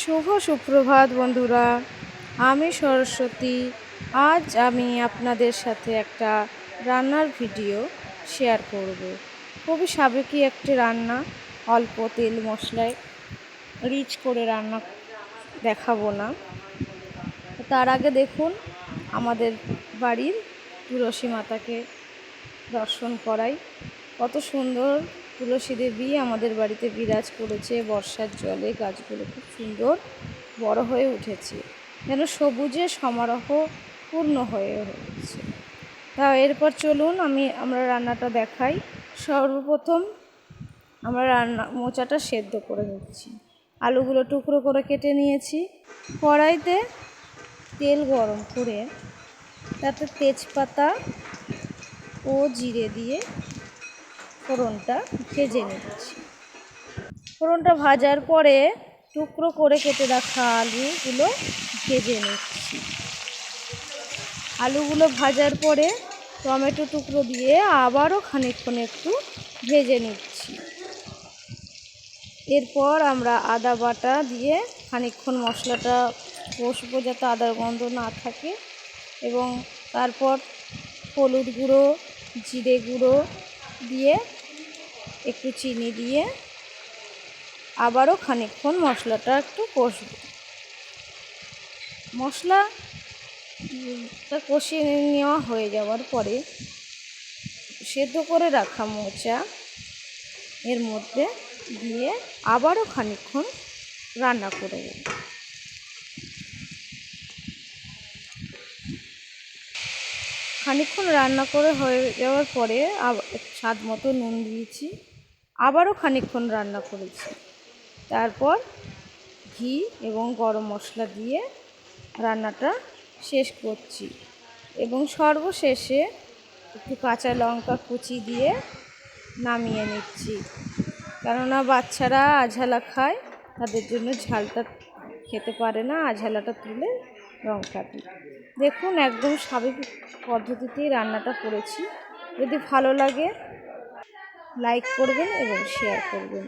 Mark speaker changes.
Speaker 1: শুভ সুপ্রভাত বন্ধুরা, আমি সরস্বতী। আজ আমি আপনাদের সাথে একটা রান্নার ভিডিও শেয়ার করব। খুবই সাবেকি একটি রান্না, অল্প তেল মশলায় রিচ করে রান্না দেখাবো না। তার আগে দেখুন, আমাদের বাড়ির তুলসী মাতাকে দর্শন করাই। কত সুন্দর তুলসী দেবী আমাদের বাড়িতে বিরাজ করেছে। বর্ষার জলে গাছগুলো খুব সুন্দর বড় হয়ে উঠেছে, যেন সবুজে সমারোহ পূর্ণ হয়ে উঠেছে। তা এরপর চলুন আমরা রান্নাটা দেখাই। সর্বপ্রথম আমরা মোচাটা সেদ্ধ করে নিচ্ছি। আলুগুলো টুকরো করে কেটে নিয়েছি। কড়াইতে তেল গরম করে তাতে তেজপাতা ও জিরে দিয়ে ফোড়নটা ভেজে নিচ্ছি। ফোড়নটা ভাজার পরে টুকরো করে কেটে রাখা আলুগুলো ভেজে নিচ্ছি। আলুগুলো ভাজার পরে টমেটো টুকরো দিয়ে আবারও খানিকক্ষণ একটু ভেজে নিচ্ছি। এরপর আমরা আদা বাটা দিয়ে খানিকক্ষণ মশলাটা কষবো, যাতে আদার গন্ধ না থাকে। এবং তারপর হলুদ গুঁড়ো, জিরে গুঁড়ো দিয়ে একটু চিনি দিয়ে আবারও খানিকক্ষণ মশলাটা একটু কষবো। মশলাটা কষিয়ে নেওয়া হয়ে যাওয়ার পরে সেদ্ধ করে রাখা মোচা এর মধ্যে দিয়ে আবারও খানিকক্ষণ রান্না করে নেব। খানিকক্ষণ রান্না করে হয়ে যাওয়ার পরে স্বাদ মতো নুন দিয়েছি। আবারও খানিকক্ষণ রান্না করেছি। তারপর ঘি এবং গরম মশলা দিয়ে রান্নাটা শেষ করছি। এবং সর্বশেষে একটু কাঁচা লঙ্কা কুচি দিয়ে নামিয়ে নিচ্ছি। কেননা বাচ্চারা আঝালা খায়, তাদের জন্য ঝালটা খেতে পারে না, আঝালাটা তুলে লঙ্কা দিই। দেখুন, একদম স্বাভাবিক পদ্ধতিতেই রান্নাটা করেছি। যদি ভালো লাগে লাইক করবেন এবং শেয়ার করবেন।